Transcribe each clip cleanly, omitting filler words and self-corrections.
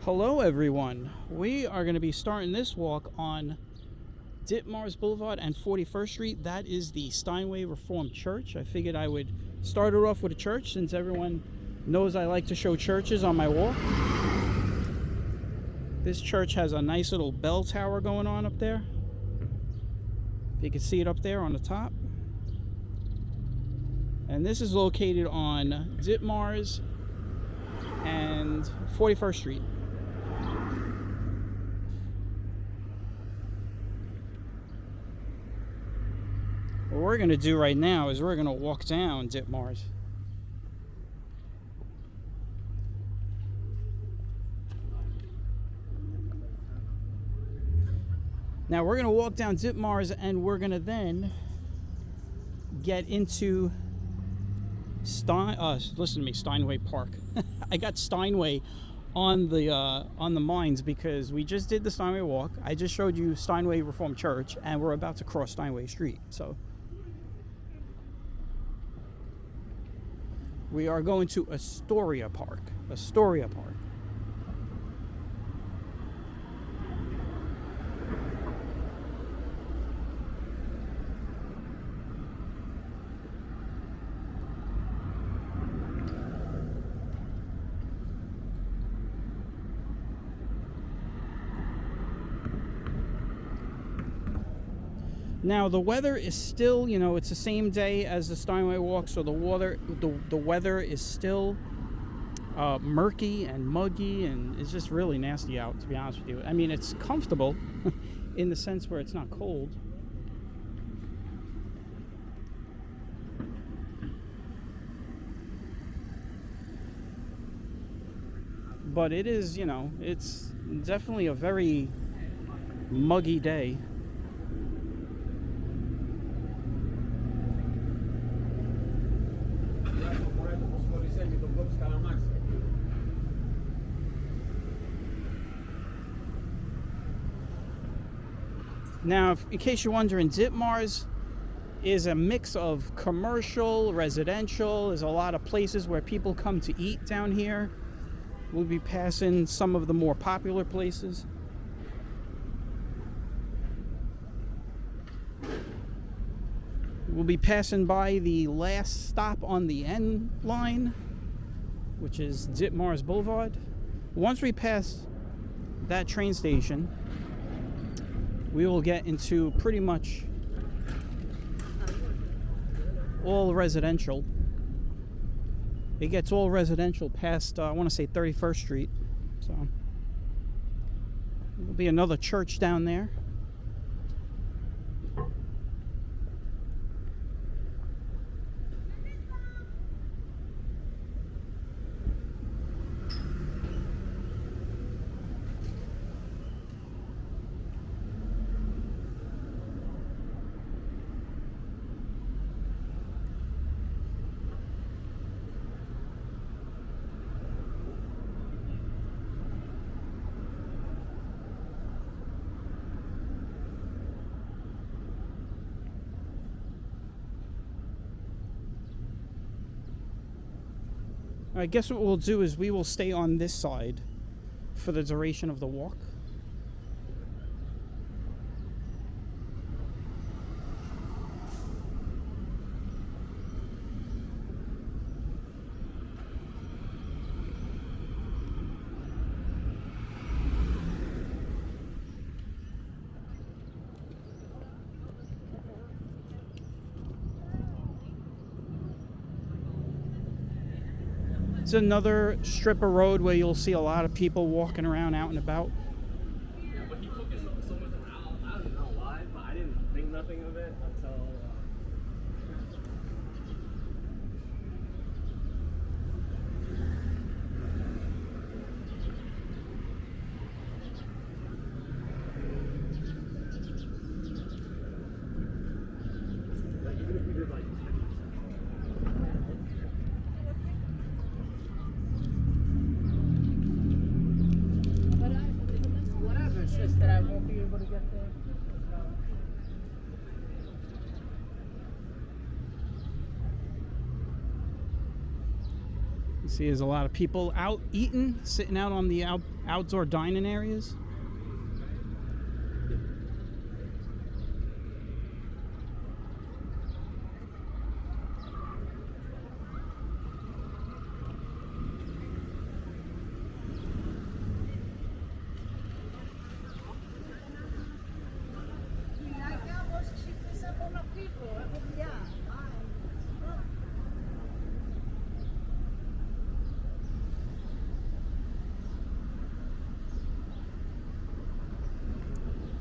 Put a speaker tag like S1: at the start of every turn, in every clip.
S1: Hello everyone. We are going to be starting this walk on Ditmars Blvd and 41st Street. That is the Steinway Reformed Church. I figured I would start it off with a church since everyone knows I like to show churches on my walk. This church has a nice little bell tower going on up there. If you can see it up there on the top. And this is located on Ditmars and 41st Street. What we're going to do right now is we're going to walk down Ditmars. Now we're going to walk down Ditmars and we're going to then get into listen to me, Steinway Park. I got Steinway on the minds because we just did the Steinway walk. I just showed you Steinway Reformed Church and we're about to cross Steinway Street. So we are going to Astoria Park. Astoria Park. Now the weather is still, it's the same day as the Steinway walk, so the weather is still murky and muggy, and it's just really nasty out, to be honest with you. I mean, it's comfortable in the sense where it's not cold. But it is, it's definitely a very muggy day. Now, in case you're wondering, Ditmars is a mix of commercial, residential. There's a lot of places where people come to eat down here. We'll be passing some of the more popular places. We'll be passing by the last stop on the N line, which is Ditmars Blvd. Once we pass that train station, we will get into pretty much all residential. It gets all residential past, I want to say 31st Street. So there'll be another church down there. I guess what we'll do is we will stay on this side for the duration of the walk. It's another strip of road where you'll see a lot of people walking around out and about.
S2: Yeah, but he focused so much on, I don't know why, but I didn't think nothing of it until like even if we did like
S3: that I won't be able to get there.
S1: See, there's a lot of people out eating, sitting out on the outdoor dining areas.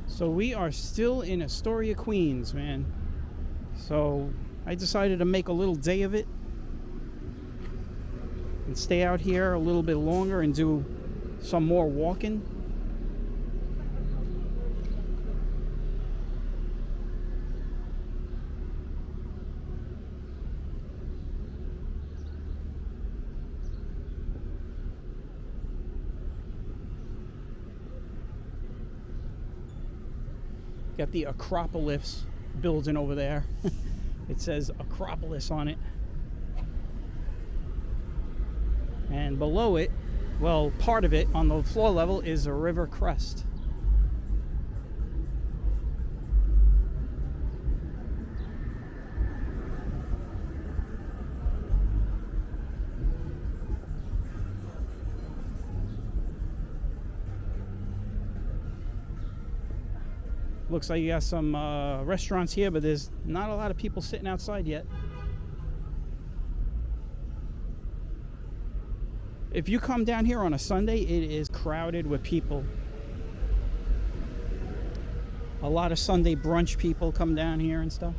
S1: So we are still in Astoria, Queens, man. So I decided to make a little day of it and stay out here a little bit longer and do some more walking. Got the Acropolis building over there. It says Acropolis on it. And below it, well, part of it on the floor level is a river crest. Looks like you got some restaurants here, but there's not a lot of people sitting outside yet. If you come down here on a Sunday, it is crowded with people. A lot of Sunday brunch people come down here and stuff.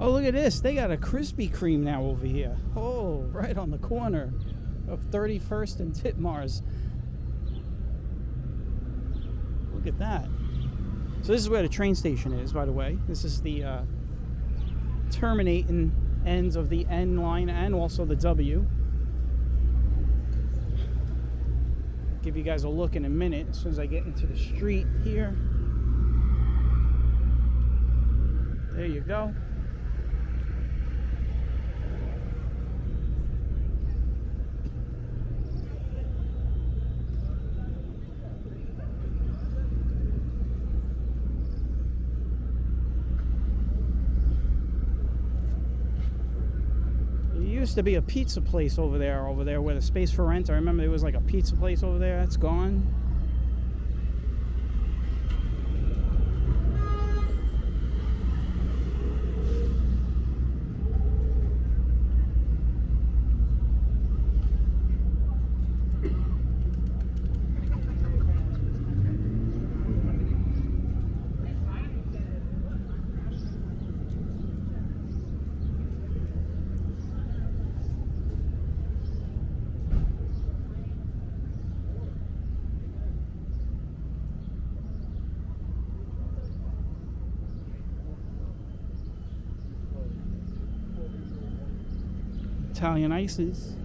S1: Oh, look at this. They got a Krispy Kreme now over here. Oh, right on the corner of 31st and Ditmars. Look at that. So this is where the train station is, by the way. This is the terminating ends of the N line and also the W. Give you guys a look in a minute as soon as I get into the street here. There you go. Used to be a pizza place over there where the Space for Rent. I remember there was like a pizza place over there. That's gone. Italian ices.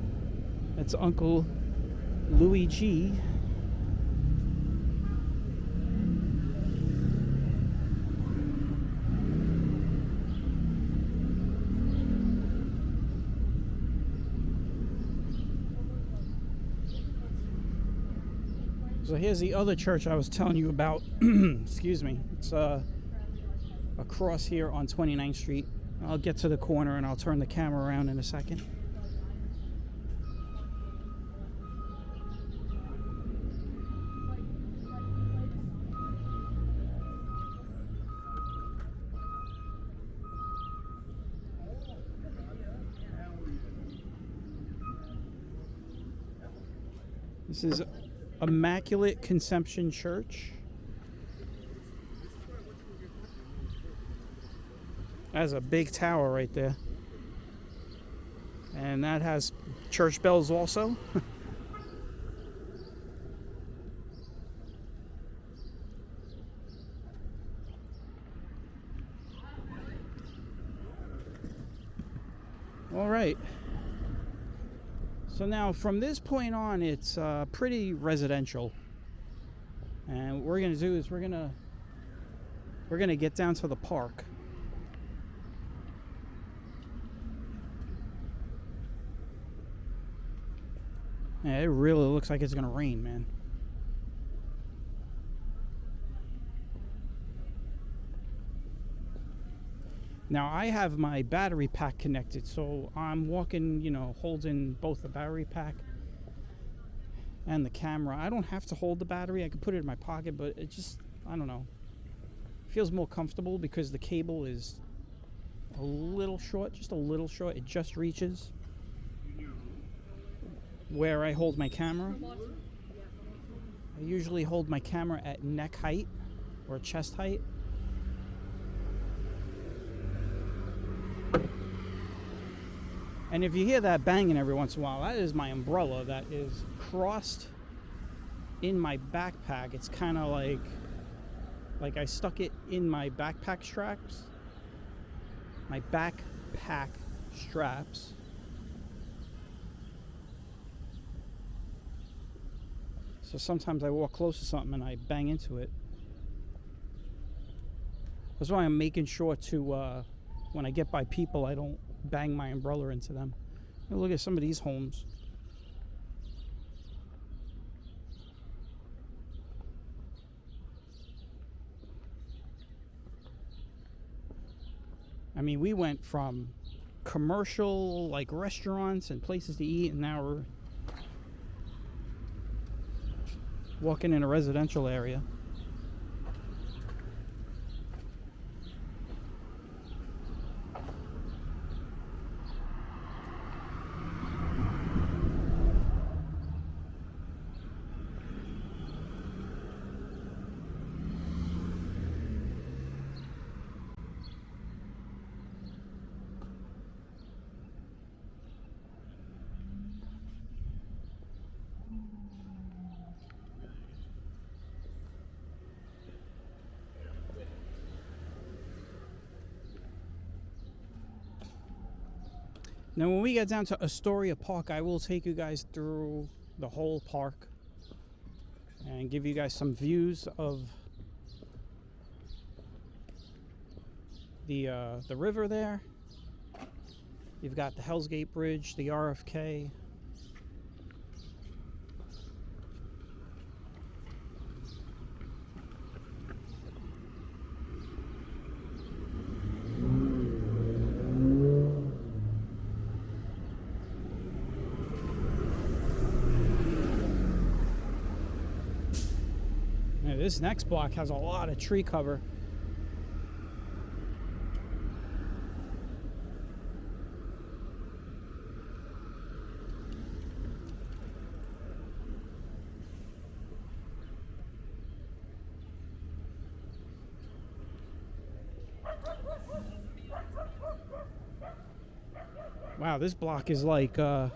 S1: That's Uncle Louis G. So here's the other church I was telling you about. Excuse me. It's across here on 29th Street. I'll get to the corner and I'll turn the camera around in a second. This is Immaculate Conception Church. That's a big tower right there. And that has church bells also. All right. So now from this point on, it's pretty residential. And what we're gonna do is we're gonna get down to the park. Yeah, it really looks like it's gonna rain, man. Now I have my battery pack connected, so I'm walking, holding both the battery pack and the camera. I don't have to hold the battery. I could put it in my pocket, but it just, I don't know. It feels more comfortable because the cable is a little short, just a little short. It just reaches where I hold my camera. I usually hold my camera at neck height or chest height. And if you hear that banging every once in a while, that is my umbrella that is crossed in my backpack. It's kind of like I stuck it in my backpack straps. My backpack straps. So sometimes I walk close to something and I bang into it. That's why I'm making sure to, when I get by people, I don't bang my umbrella into them. Look at some of these homes. I mean, we went from commercial, like restaurants and places to eat, and now we're walking in a residential area. Now, when we get down to Astoria Park, I will take you guys through the whole park and give you guys some views of the river there. You've got the Hell's Gate Bridge, the RFK. This next block has a lot of tree cover. Wow, this block is like an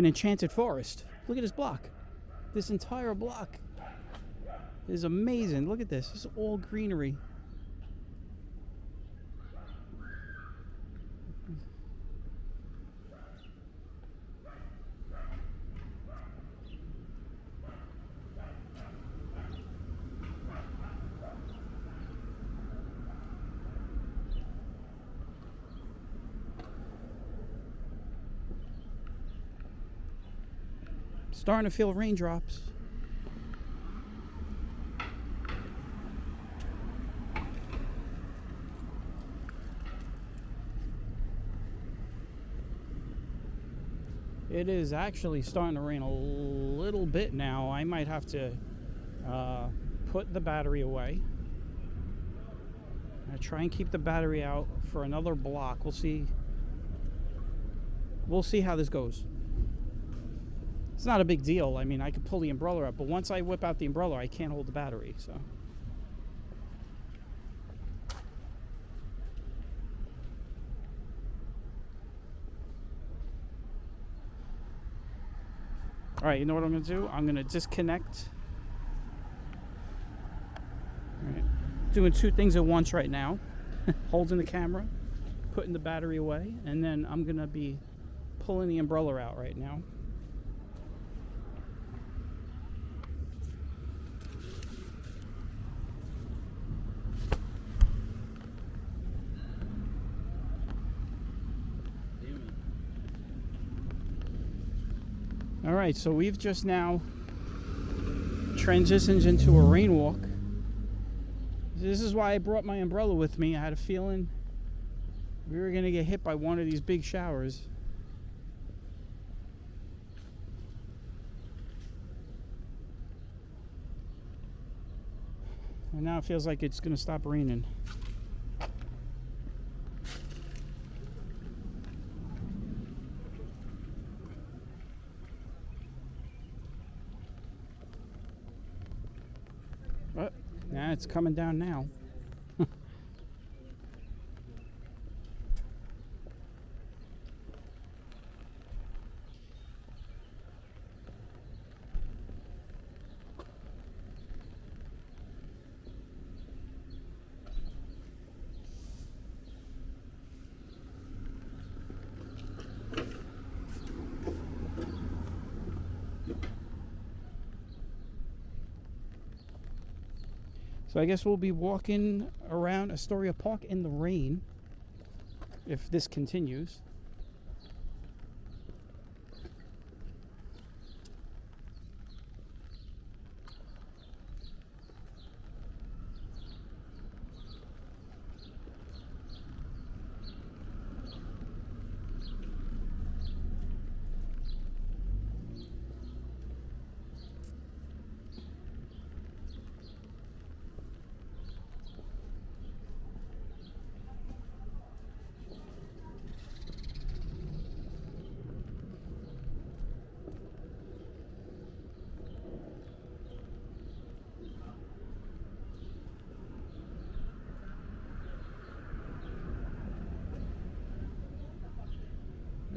S1: enchanted forest. Look at this block. This entire block is amazing. Look at this. It's all greenery. Starting to feel raindrops. It is actually starting to rain a little bit now. I might have to put the battery away. I try and keep the battery out for another block. We'll see. We'll see how this goes. It's not a big deal. I mean, I could pull the umbrella up, but once I whip out the umbrella, I can't hold the battery. So. All right, you know what I'm going to do? I'm going to disconnect. All right. Doing two things at once right now. Holding the camera, putting the battery away, and then I'm going to be pulling the umbrella out right now. All right, so we've just now transitioned into a rain walk. This is why I brought my umbrella with me. I had a feeling we were going to get hit by one of these big showers. And now it feels like it's going to stop raining. Yeah, it's coming down now. So I guess we'll be walking around Astoria Park in the rain if this continues.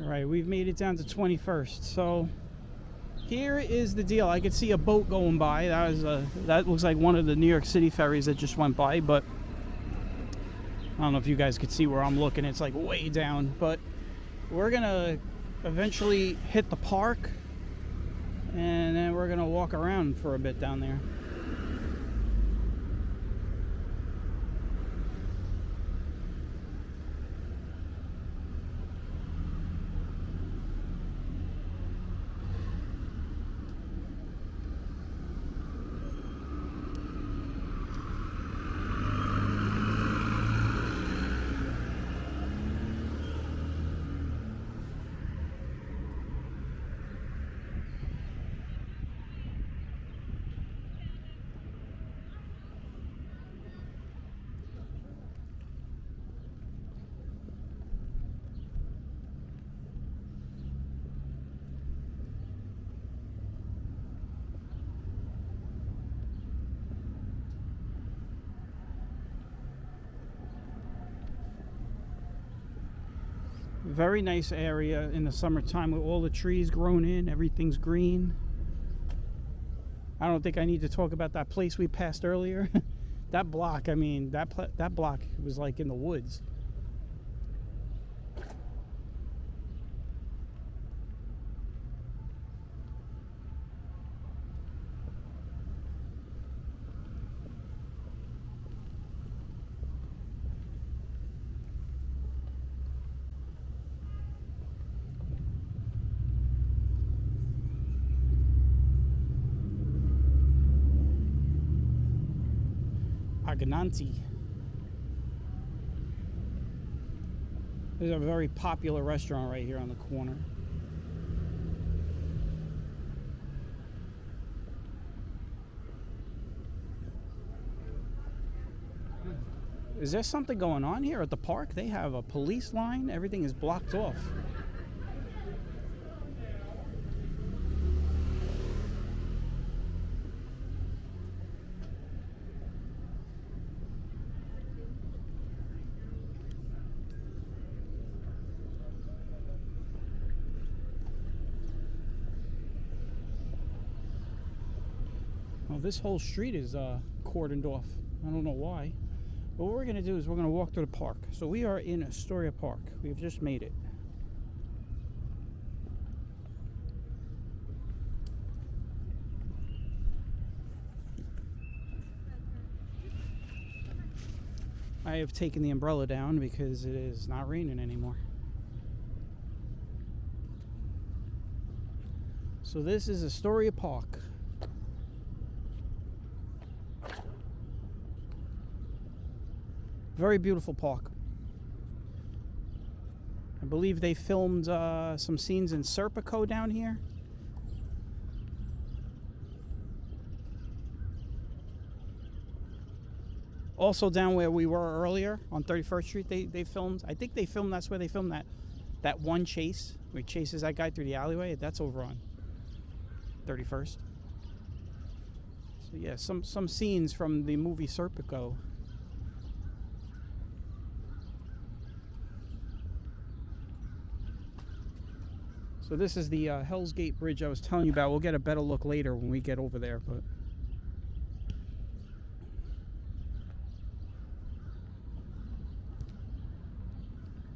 S1: All right, we've made it down to 21st. So here is the deal. I could see a boat going by. That looks like one of the New York City ferries that just went by, but I don't know if you guys could see where I'm looking. It's like way down, but we're gonna eventually hit the park and then we're gonna walk around for a bit down there. Very nice area in the summertime with all the trees grown in, everything's green. I don't think I need to talk about that place we passed earlier. That block, I mean, that block was like in the woods. Agnanti. There's a very popular restaurant right here on the corner. Is there something going on here at the park? They have a police line. Everything is blocked off. Well, this whole street is cordoned off. I don't know why. But what we're going to do is we're going to walk through the park. So we are in Astoria Park. We've just made it. I have taken the umbrella down because it is not raining anymore. So this is Astoria Park. Very beautiful park. I believe they filmed some scenes in Serpico down here. Also down where we were earlier on 31st Street, they filmed. I think they filmed, that's where they filmed that one chase where he chases that guy through the alleyway. That's over on 31st. So yeah, some scenes from the movie Serpico. So this is the Hell's Gate Bridge I was telling you about. We'll get a better look later when we get over there, but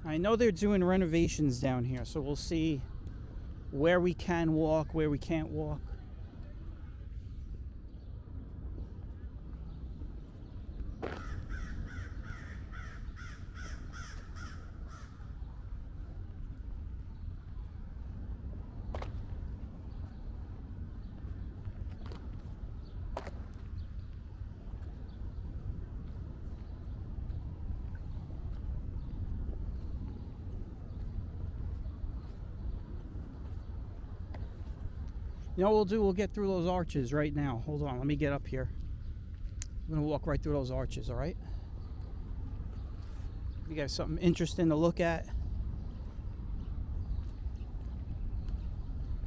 S1: I know they're doing renovations down here, so we'll see where we can walk, where we can't walk. You know what we'll do? We'll get through those arches right now. Hold on, let me get up here. I'm gonna walk right through those arches, all right? You guys something interesting to look at?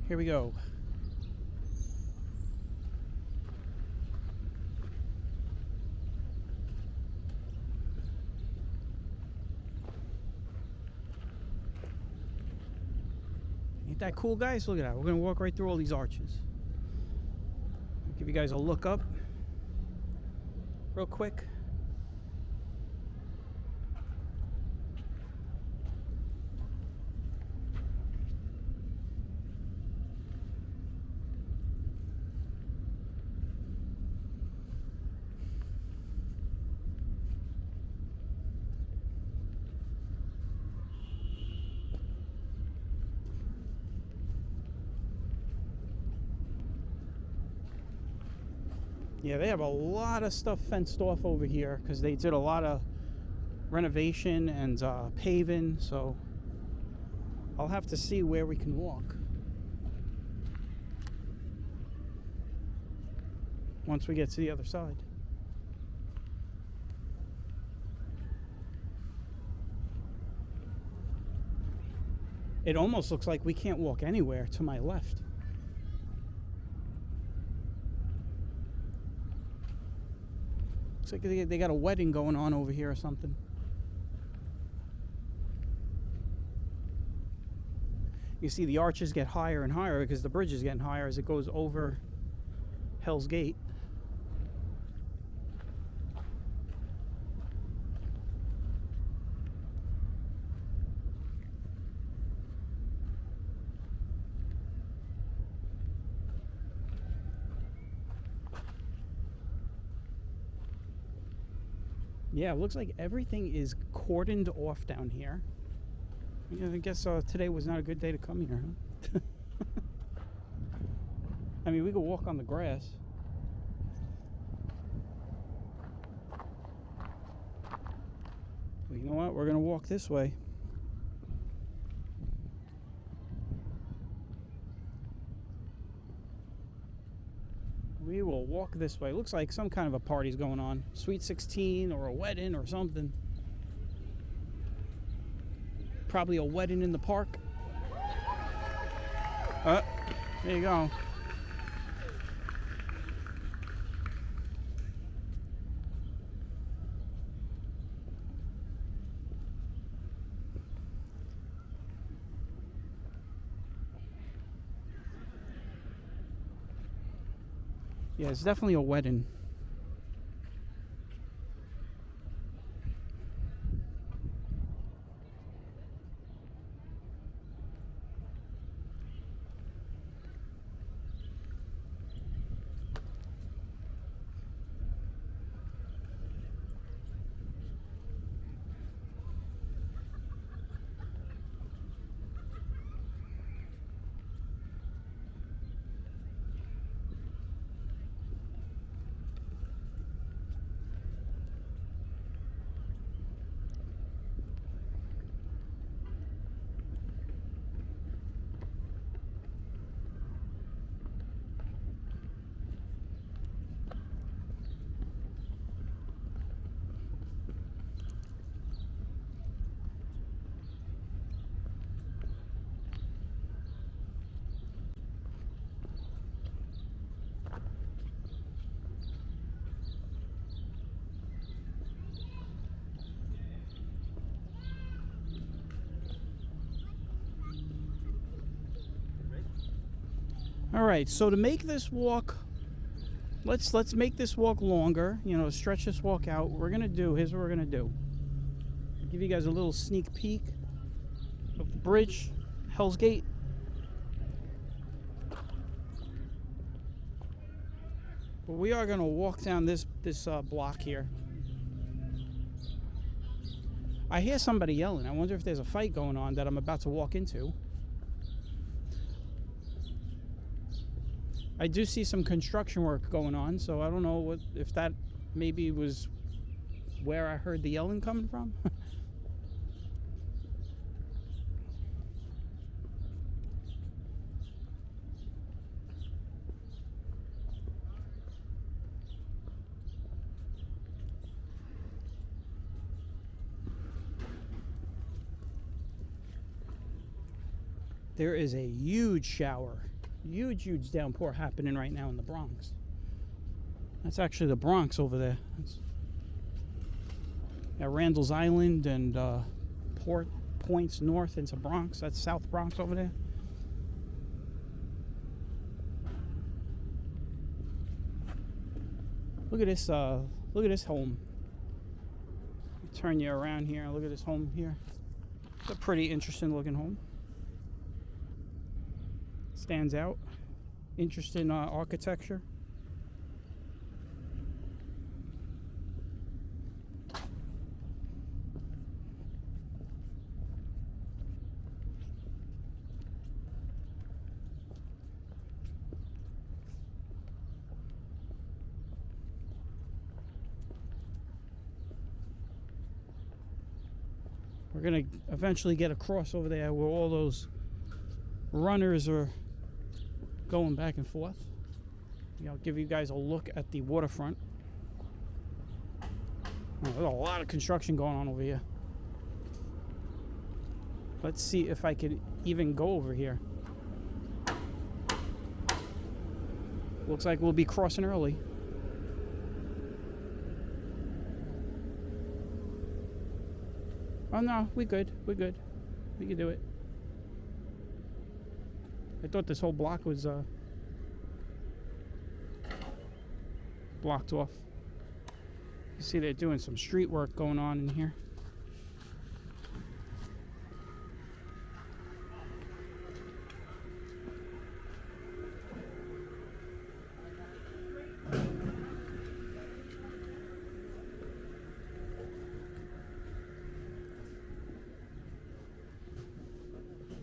S1: Here we go. Ain't that cool, guys? Look at that. We're gonna walk right through all these arches. Give you guys a look up real quick. Yeah, they have a lot of stuff fenced off over here because they did a lot of renovation and paving, so I'll have to see where we can walk once we get to the other side. It almost looks like we can't walk anywhere to my left. Looks like they got a wedding going on over here or something. You see the arches get higher and higher because the bridge is getting higher as it goes over Hell's Gate. Yeah, it looks like everything is cordoned off down here. Yeah, I guess today was not a good day to come here, huh? I mean, we could walk on the grass. Well, you know what? We're going to walk this way. We will walk this way. Looks like some kind of a party's going on. Sweet 16 or a wedding or something. Probably a wedding in the park. There you go. Yeah, it's definitely a wedding. All right, so to make this walk, let's make this walk longer, you know, stretch this walk out. What we're gonna do, here's what we're gonna do. I'll give you guys a little sneak peek of the bridge, Hell's Gate. But we are gonna walk down this block here. I hear somebody yelling. I wonder if there's a fight going on that I'm about to walk into. I do see some construction work going on, so I don't know if that maybe was where I heard the yelling coming from. There is a huge shower. Huge downpour happening right now in the Bronx. That's actually the Bronx over there. That's at Randall's Island and Port points north into Bronx. That's South Bronx over there. Look at this home. Turn you around here. Look at this home here. It's a pretty interesting looking home. Stands out. Interesting architecture. We're gonna eventually get across over there where all those runners are going back and forth. I'll give you guys a look at the waterfront. Oh, there's a lot of construction going on over here. Let's see if I could even go over here. Looks like we'll be crossing early. Oh no, we're good. We can do it. I thought this whole block was blocked off. You see they're doing some street work going on in here.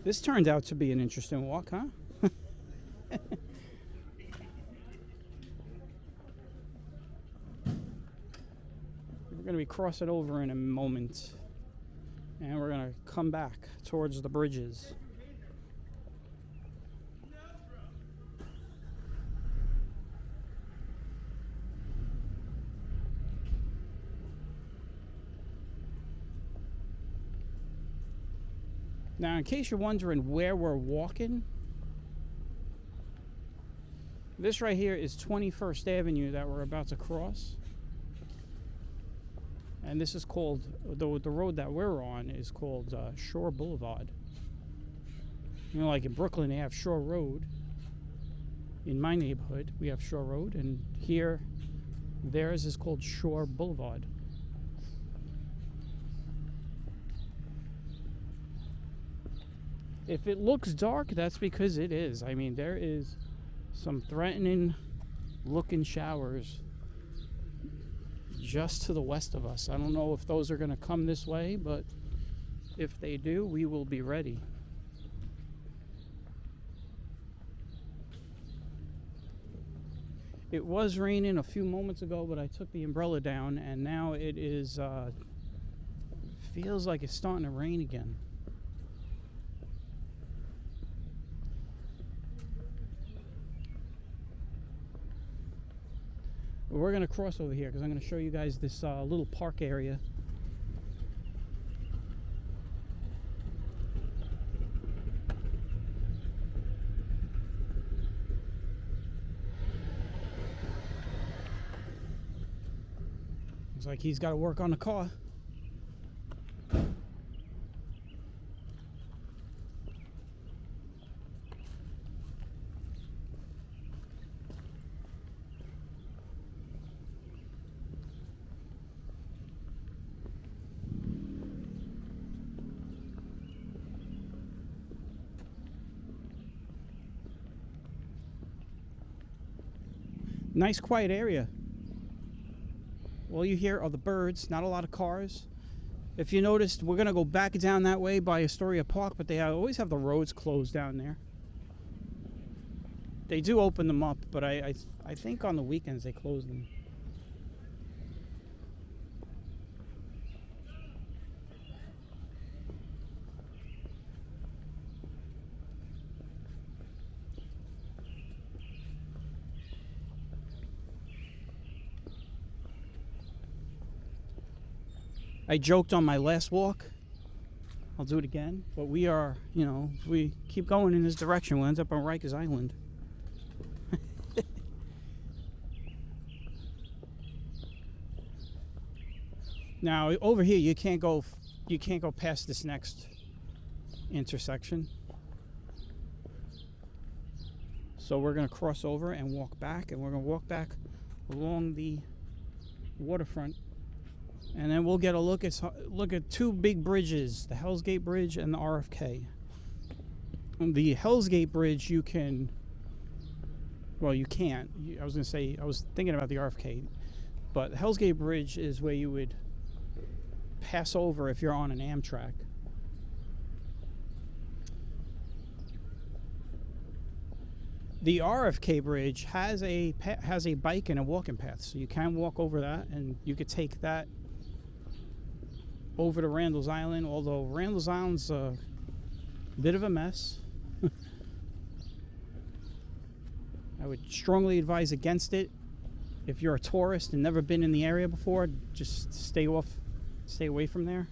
S1: This turned out to be an interesting walk, huh? We're going to be crossing over in a moment. And we're going to come back towards the bridges. Now, in case you're wondering where we're walking, this right here is 21st Avenue that we're about to cross. And this is called, the road that we're on is called Shore Boulevard. You know, like in Brooklyn, they have Shore Road. In my neighborhood, we have Shore Road. And here, theirs is called Shore Boulevard. If it looks dark, that's because it is. I mean, there is some threatening looking showers just to the west of us. I don't know if those are going to come this way, but if they do, we will be ready. It was raining a few moments ago, but I took the umbrella down, and now it is feels like it's starting to rain again. We're going to cross over here because I'm going to show you guys this little park area. Looks like he's got to work on the car. Nice quiet area. All you hear are the birds, not a lot of cars. If you noticed, we're gonna go back down that way by Astoria Park, but they always have the roads closed down there. They do open them up, but I think on the weekends they close them. I joked on my last walk. I'll do it again. But we are, you know, if we keep going in this direction, we'll end up on Rikers Island. Now, over here, you can't go past this next intersection. So we're going to cross over and walk back, and we're going to walk back along the waterfront. And then we'll get a look at two big bridges, the Hell's Gate Bridge and the RFK. And the Hell's Gate Bridge, you can't. I was thinking about the RFK, but the Hell's Gate Bridge is where you would pass over if you're on an Amtrak. The RFK Bridge has a bike and a walking path, so you can walk over that, and you could take that over to Randall's Island, although Randall's Island's a bit of a mess. I would strongly advise against it. If you're a tourist and never been in the area before, just stay away from there.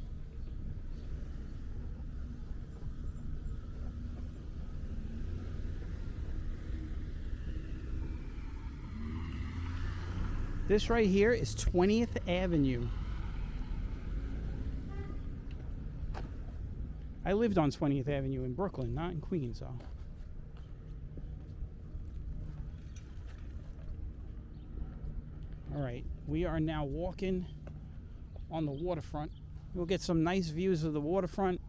S1: This right here is 20th Avenue. I lived on 20th Avenue in Brooklyn, not in Queens, though. All right, we are now walking on the waterfront. We'll get some nice views of the waterfront.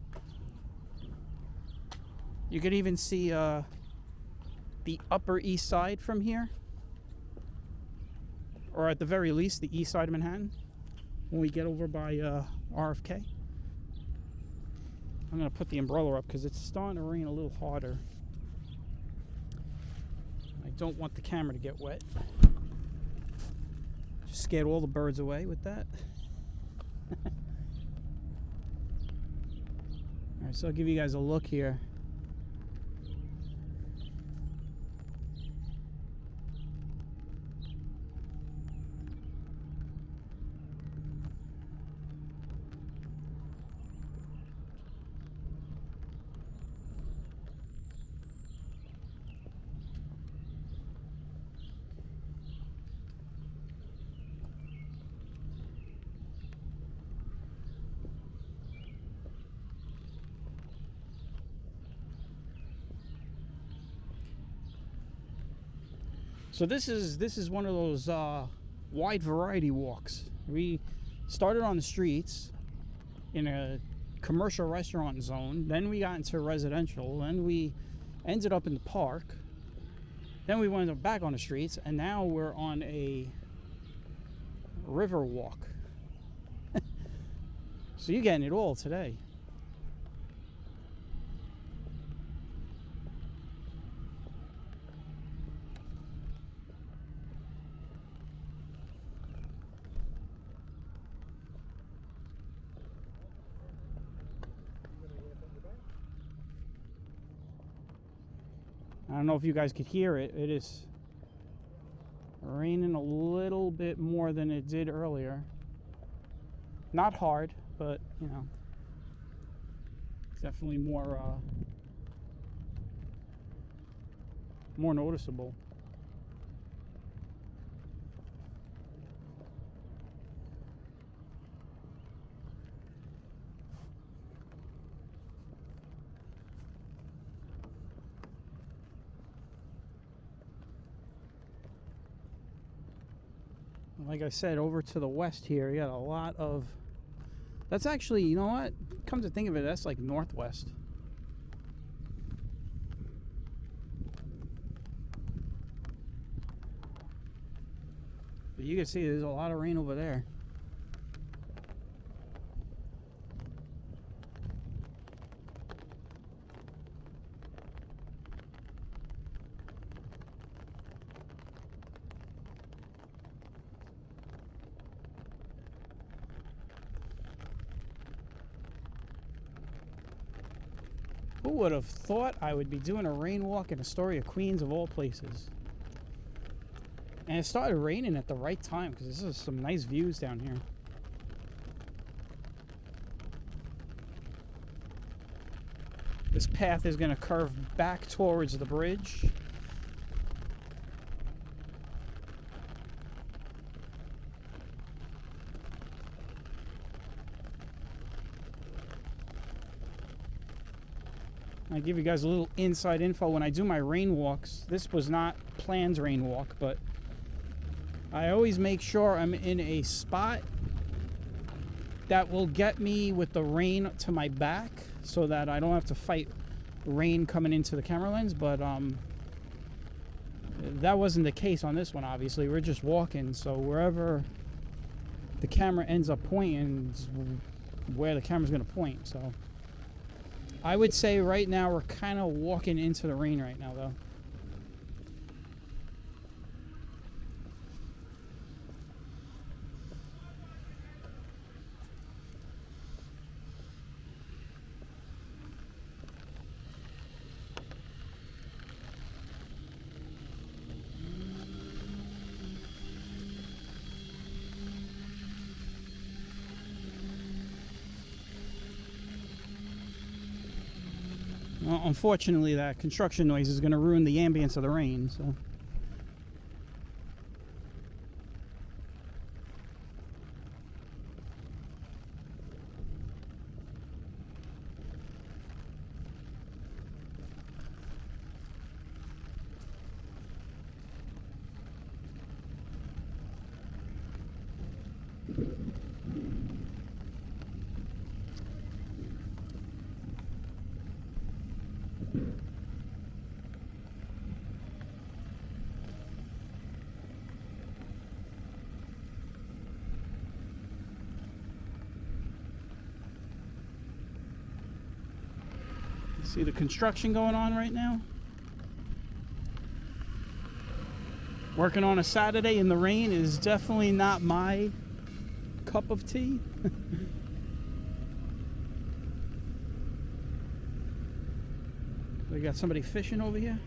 S1: You could even see the Upper East Side from here. Or at the very least, the east side of Manhattan when we get over by RFK. I'm going to put the umbrella up because it's starting to rain a little harder. I don't want the camera to get wet. Just scared all the birds away with that. Alright, so I'll give you guys a look here. So this is one of those wide variety walks. We started on the streets in a commercial restaurant zone, then we got into residential, then we ended up in the park, then we went back on the streets, and now we're on a river walk. So you're getting it all today. I don't know if you guys could hear it. It is raining a little bit more than it did earlier. Not hard, but you know, it's definitely more noticeable. Like I said, over to the west here, you got a lot of... That's actually, you know what? Come to think of it, that's like northwest. But you can see there's a lot of rain over there. Who would have thought I would be doing a rain walk in Astoria, Queens, of all places? And it started raining at the right time because this is some nice views down here. This path is going to curve back towards the bridge. I give you guys a little inside info. When I do my rain walks, this was not planned rain walk, but I always make sure I'm in a spot that will get me with the rain to my back so that I don't have to fight rain coming into the camera lens. But that wasn't the case on this one, obviously. We're just walking, so wherever the camera ends up pointing is where the camera's going to point. So I would say right now we're kind of walking into the rain right now, though. Well, unfortunately, that construction noise is going to ruin the ambience of the rain, so... See the construction going on right now? Working on a Saturday in the rain is definitely not my cup of tea. We got somebody fishing over here.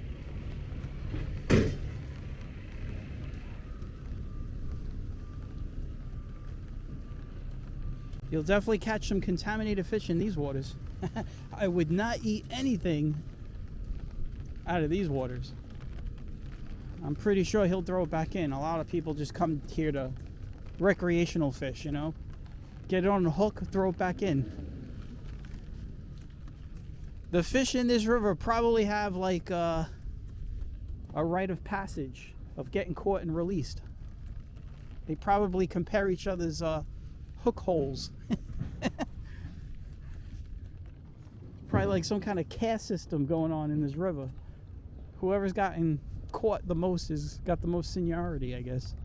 S1: You'll definitely catch some contaminated fish in these waters. I would not eat anything out of these waters. I'm pretty sure he'll throw it back in. A lot of people just come here to recreational fish, you know. Get it on the hook, throw it back in. The fish in this river probably have like a rite of passage of getting caught and released. They probably compare each other's hook holes. Probably like some kind of caste system going on in this river. Whoever's gotten caught the most has got the most seniority, I guess.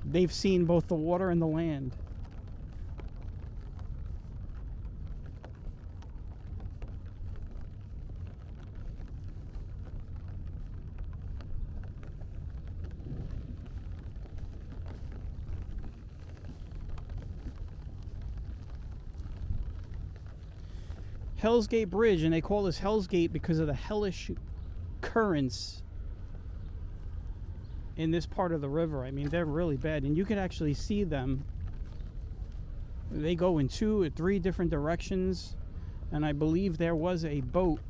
S1: They've seen both the water and the land. Hell's Gate Bridge, and they call this Hell's Gate because of the hellish currents in this part of the river. I mean, they're really bad, and you can actually see them. They go in 2 or 3 different directions, and I believe there was a boat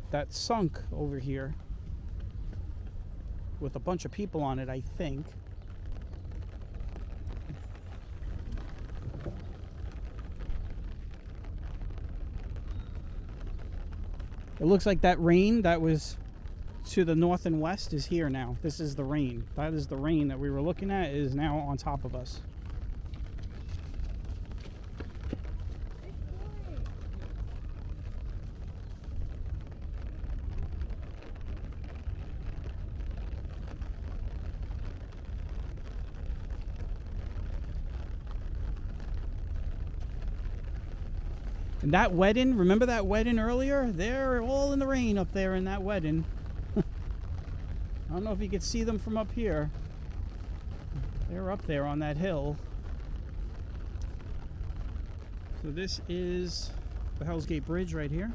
S1: that sunk over here with a bunch of people on it, I think. It looks like that rain that was to the north and west is here now. This is the rain. That is the rain that we were looking at, is now on top of us. And that wedding, remember that wedding earlier? They're all in the rain up there in that wedding. I don't know if you could see them from up here. They're up there on that hill. So this is the Hell's Gate Bridge right here.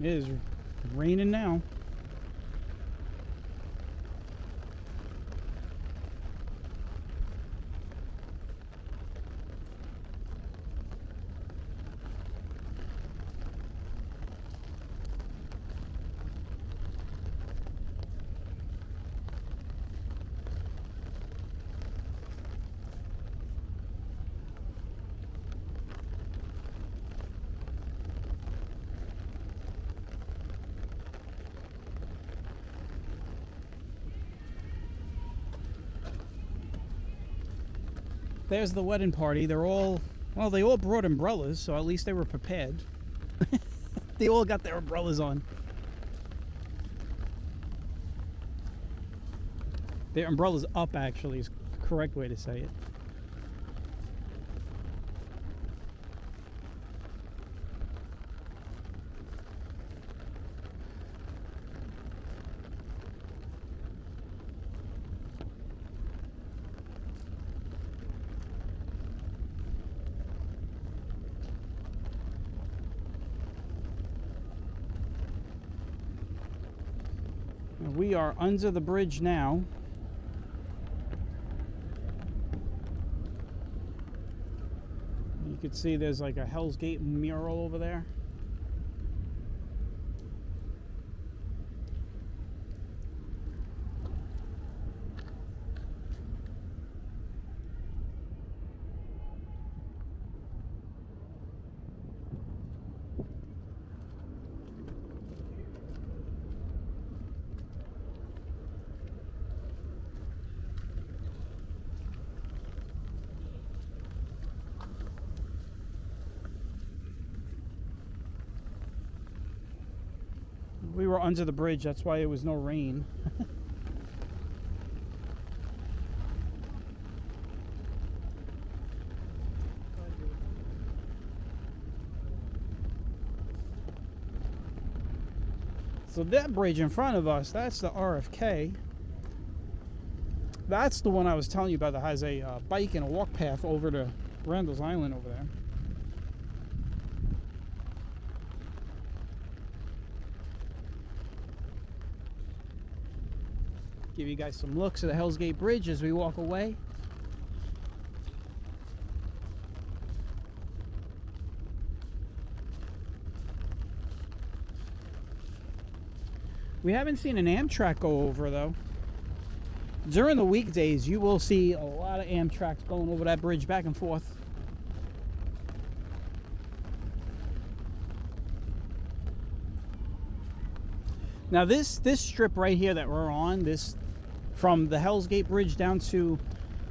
S1: It is raining now. There's the wedding party. They're all, well, they all brought umbrellas, so at least they were prepared. They all got their umbrellas on. Their umbrellas up, actually, is the correct way to say it. We are under the bridge now. You can see there's like a Hell's Gate mural over there. We were under the bridge, that's why it was no rain. So that bridge in front of us, that's the RFK. That's the one I was telling you about that has a bike and a walk path over to Randall's Island over there. Give you guys some looks at the Hell's Gate Bridge as we walk away. We haven't seen an Amtrak go over though. During the weekdays, you will see a lot of Amtraks going over that bridge back and forth. Now this strip right here that we're on, this from the Hell's Gate Bridge down to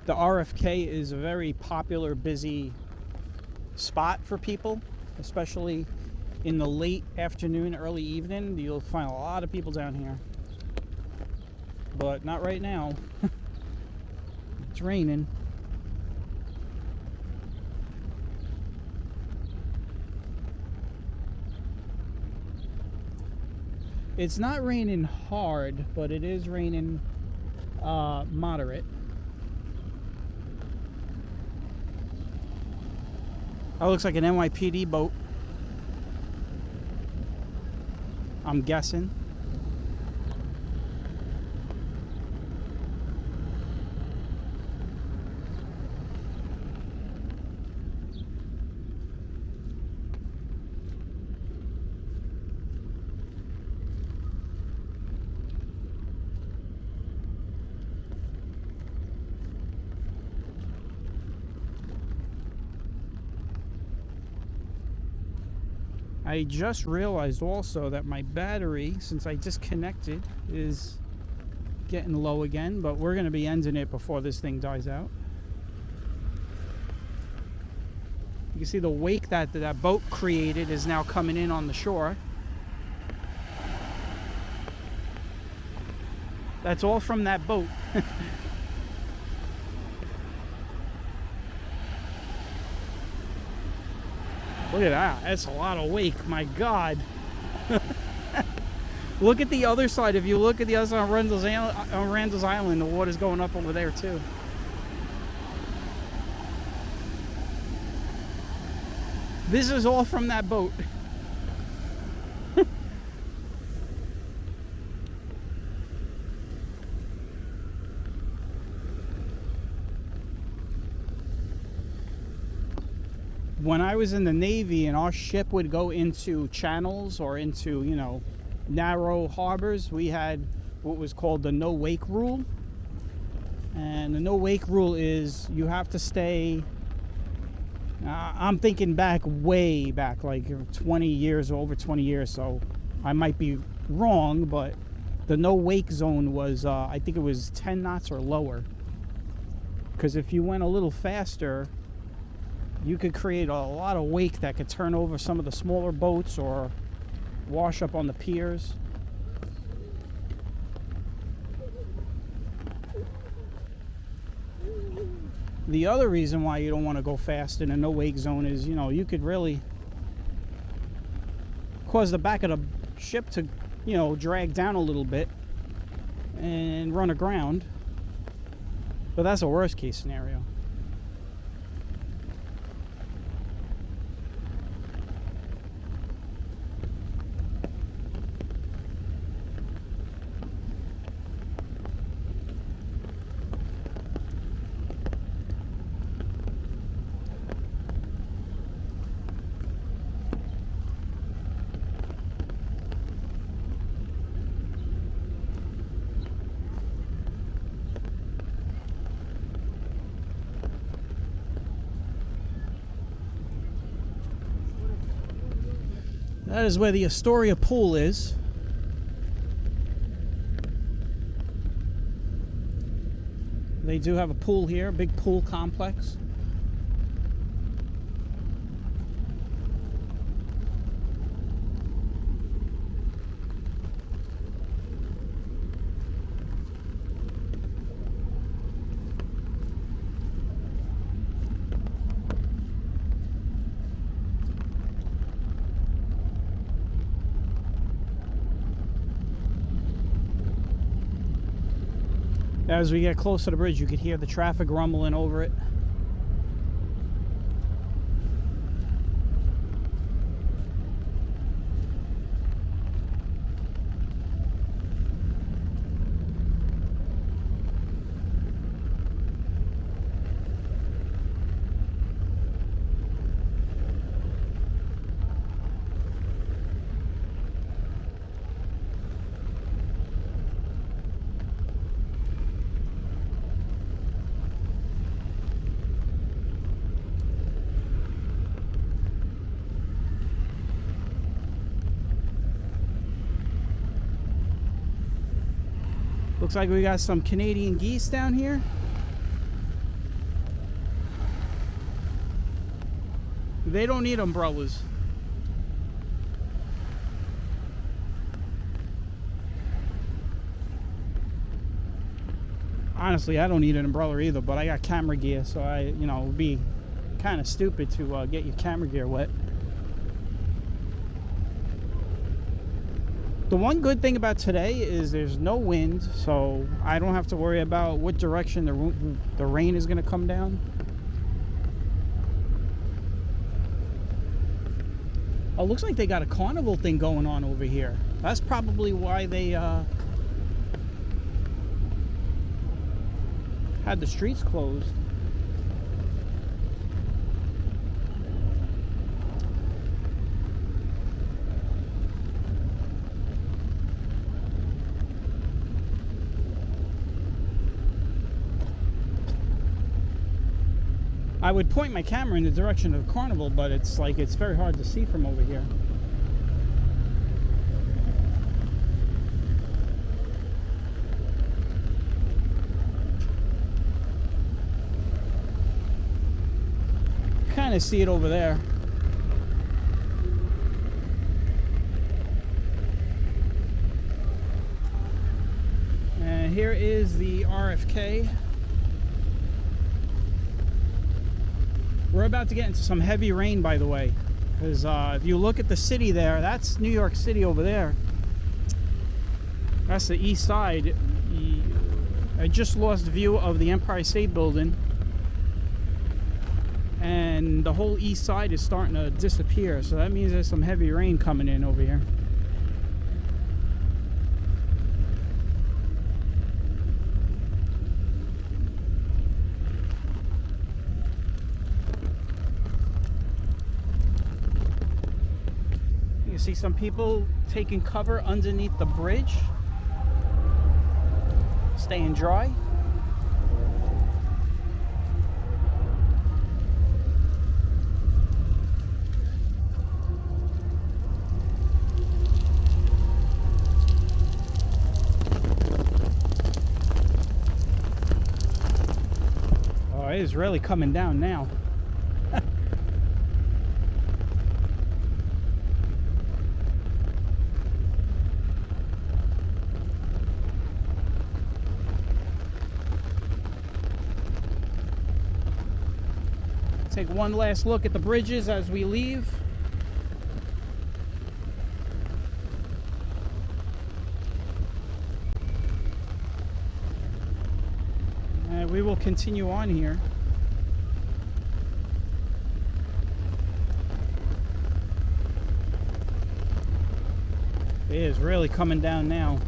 S1: the RFK, is a very popular, busy spot for people, especially in the late afternoon, early evening. You'll find a lot of people down here. But not right now. It's raining. It's not raining hard, but it is raining moderate. That looks like an NYPD boat, I'm guessing. I just realized also that my battery, since I disconnected, is getting low again, but we're going to be ending it before this thing dies out. You can see the wake that that boat created is now coming in on the shore. That's all from that boat. Look at that. That's a lot of wake. My God. Look at the other side. If you look at the other side on Randall's Island, the water's going up over there too. This is all from that boat. When I was in the Navy and our ship would go into channels or into, you know, narrow harbors, we had what was called the no wake rule. And the no wake rule is you have to stay, I'm thinking back, way back, like 20 years, over 20 years, so I might be wrong, but the no wake zone was, I think it was 10 knots or lower. Because if you went a little faster, you could create a lot of wake that could turn over some of the smaller boats or wash up on the piers. The other reason why you don't want to go fast in a no wake zone is, you know, you could really cause the back of the ship to, you know, drag down a little bit and run aground. But that's a worst case scenario. That is where the Astoria pool is. They do have a pool here, a big pool complex. As we get close to the bridge, you could hear the traffic rumbling over it. Looks like we got some Canadian geese down here. They don't need umbrellas. Honestly, I don't need an umbrella either, but I got camera gear, so it would be kind of stupid to get your camera gear wet. The one good thing about today is there's no wind, so I don't have to worry about what direction the rain is going to come down. Oh, looks like they got a carnival thing going on over here. That's probably why they had the streets closed. I would point my camera in the direction of the carnival, but it's very hard to see from over here. Kind of see it over there. And here is the RFK. We're about to get into some heavy rain, by the way, because if you look at the city there, that's New York City over there. That's the east side. I just lost view of the Empire State Building, and the whole east side is starting to disappear, so that means there's some heavy rain coming in over here. See some people taking cover underneath the bridge, staying dry. Oh, it is really coming down now. Take one last look at the bridges as we leave. And we will continue on here. It is really coming down now.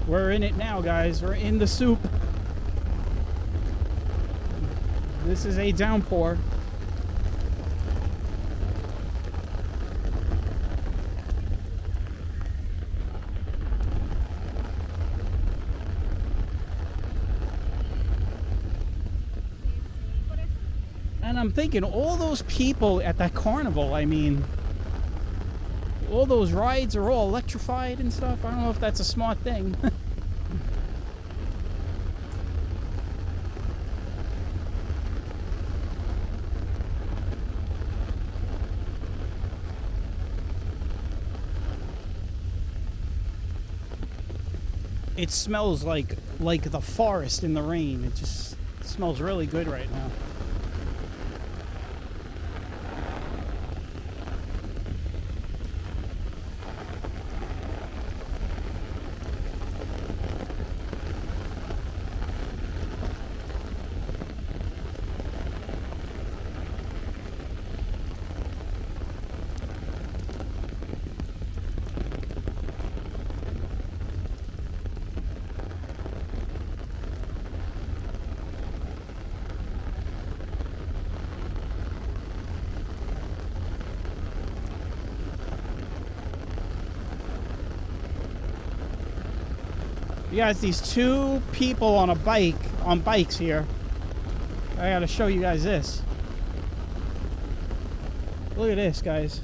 S1: We're in it now, guys. We're in the soup. This is a downpour. And I'm thinking, all those people at that carnival, I mean, all those rides are all electrified and stuff. I don't know if that's a smart thing. It smells like the forest in the rain. It just smells really good right now. You guys, these two people on bikes here. I gotta show you guys this. Look at this, guys.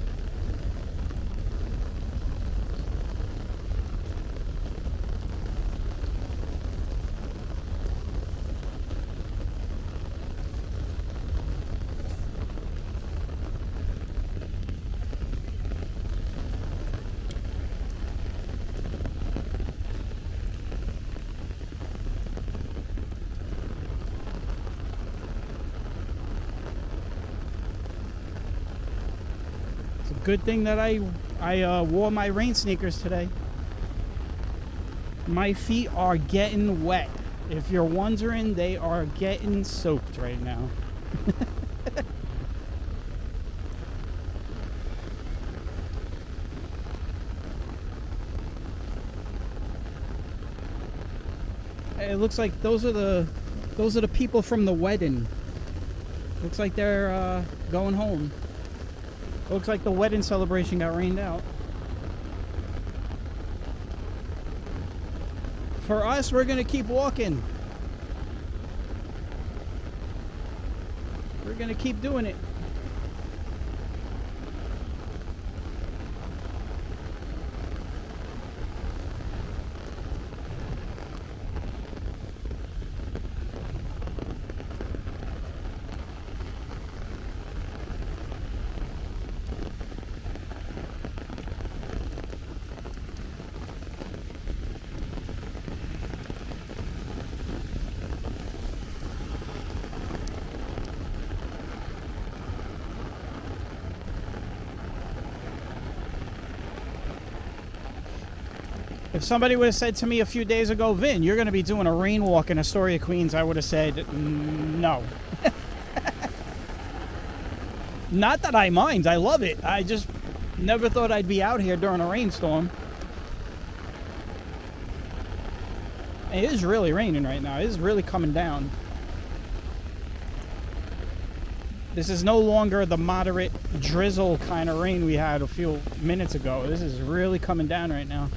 S1: Good thing that I wore my rain sneakers today. My feet are getting wet. If you're wondering, they are getting soaked right now. It looks like those are the people from the wedding. Looks like they're going home. Looks like the wedding celebration got rained out. For us, we're gonna keep walking. We're gonna keep doing it. If somebody would have said to me a few days ago, Vin, you're going to be doing a rain walk in Astoria, Queens, I would have said, no. Not that I mind. I love it. I just never thought I'd be out here during a rainstorm. It is really raining right now. It is really coming down. This is no longer the moderate drizzle kind of rain we had a few minutes ago. This is really coming down right now.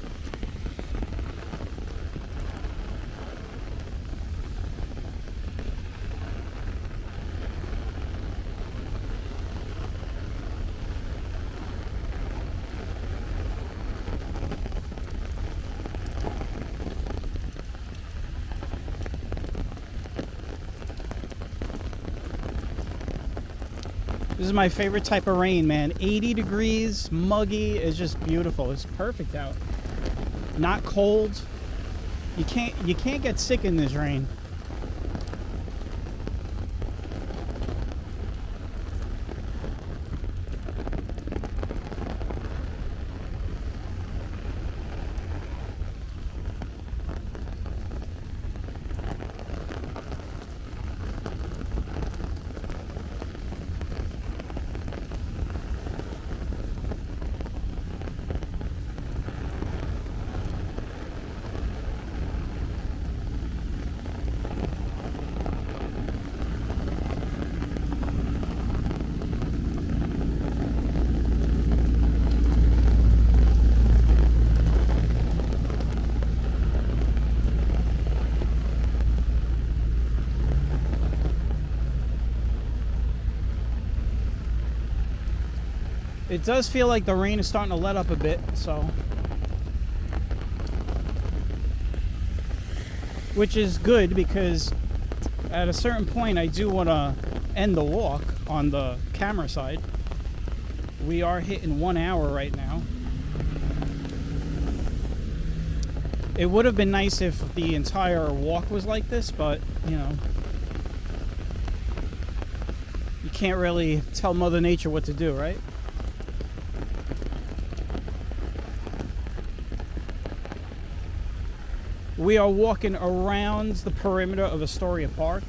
S1: This is my favorite type of rain, man. 80 degrees, muggy, is just beautiful. It's perfect out. Not cold. You can't get sick in this rain. It does feel like the rain is starting to let up a bit, so. Which is good because at a certain point I do want to end the walk on the camera side. We are hitting 1 hour right now. It would have been nice if the entire walk was like this, but, you know, you can't really tell Mother Nature what to do, right? We are walking around the perimeter of Astoria Park.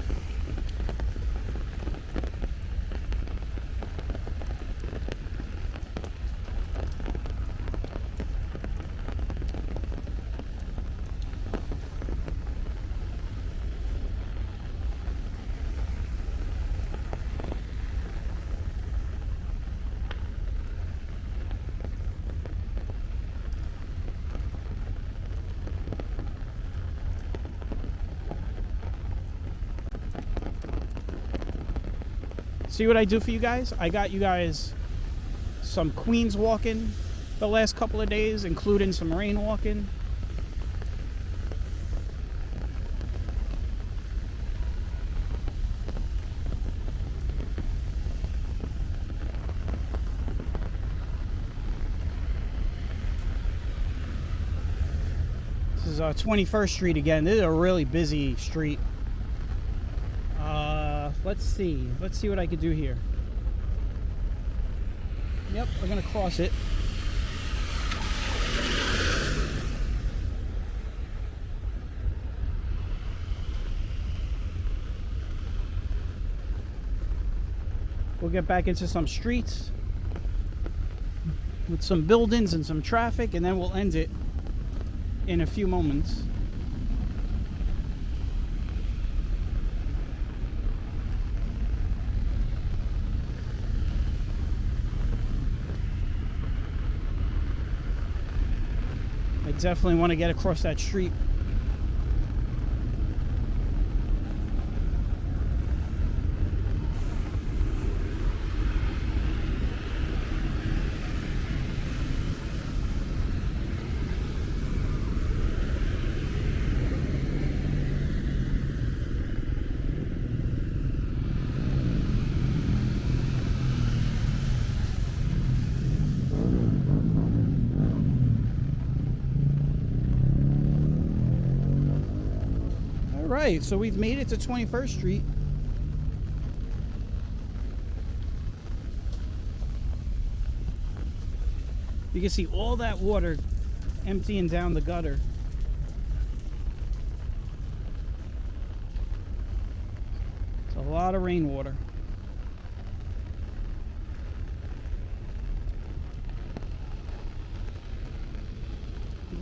S1: See what I do for you guys? I got you guys some Queens walking the last couple of days, including some rain walking. This is 21st Street again. This is a really busy street. Let's see what I could do here. Yep, we're gonna cross it. We'll get back into some streets with some buildings and some traffic, and then we'll end it in a few moments. I definitely want to get across that street. Alright, so we've made it to 21st Street. You can see all that water emptying down the gutter. It's a lot of rainwater.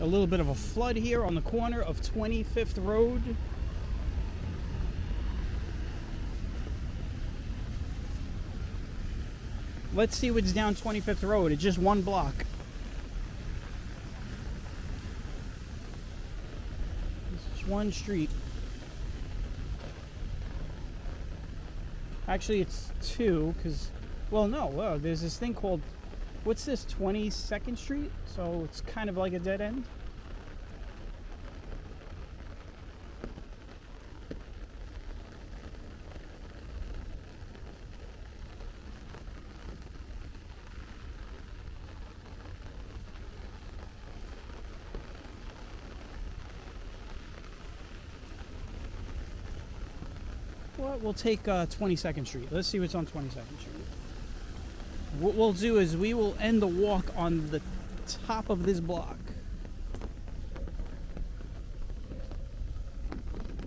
S1: A little bit of a flood here on the corner of 25th Road. Let's see what's down 25th Road. It's just one block. It's just one street. Actually, it's two, because, well, no, there's this thing called, what's this, 22nd Street? So it's kind of like a dead end. Well, we'll take 22nd Street. Let's see what's on 22nd Street. What we'll do is we will end the walk on the top of this block.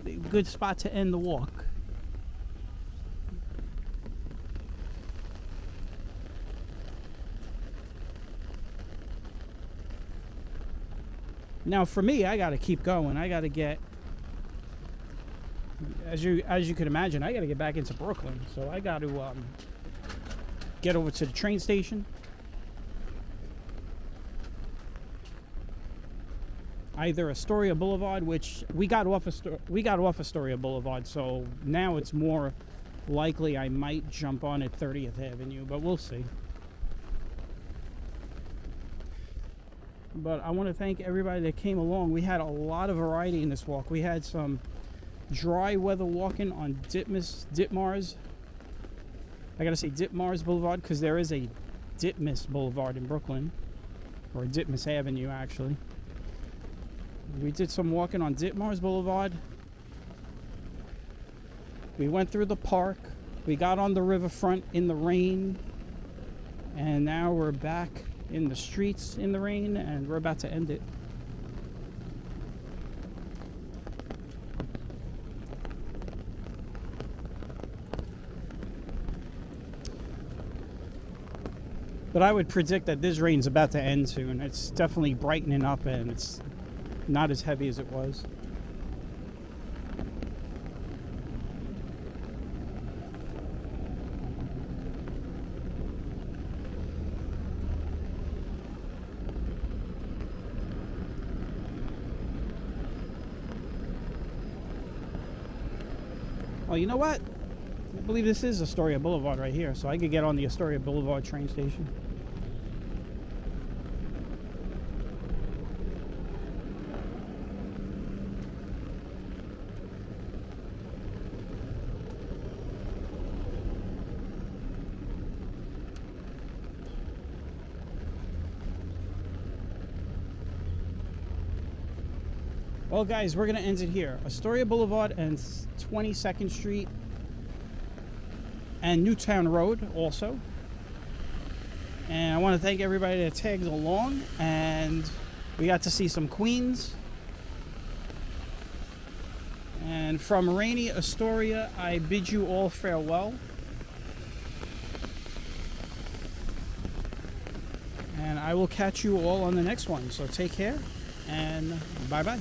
S1: A good spot to end the walk. Now for me, I gotta keep going. I gotta get, as you can imagine, I gotta get back into Brooklyn. So I gotta get over to the train station. Either Astoria Boulevard, which we got off Astoria Boulevard, so now it's more likely I might jump on at 30th Avenue, but we'll see. But I want to thank everybody that came along. We had a lot of variety in this walk. We had some dry weather walking on Ditmars. I gotta say Ditmars Boulevard, because there is a Ditmas Boulevard in Brooklyn, or Ditmas Avenue actually. We did some walking on Ditmars Boulevard. We went through the park. We got on the riverfront in the rain, and now we're back in the streets in the rain, and we're about to end it. But I would predict that this rain's about to end soon. It's definitely brightening up, and it's not as heavy as it was. Well, you know what? I believe this is Astoria Boulevard right here, so I could get on the Astoria Boulevard train station. Well, guys, we're going to end it here. Astoria Boulevard and 22nd Street and Newtown Road also. And I want to thank everybody that tagged along. And we got to see some Queens. And from rainy Astoria, I bid you all farewell. And I will catch you all on the next one. So take care and bye-bye.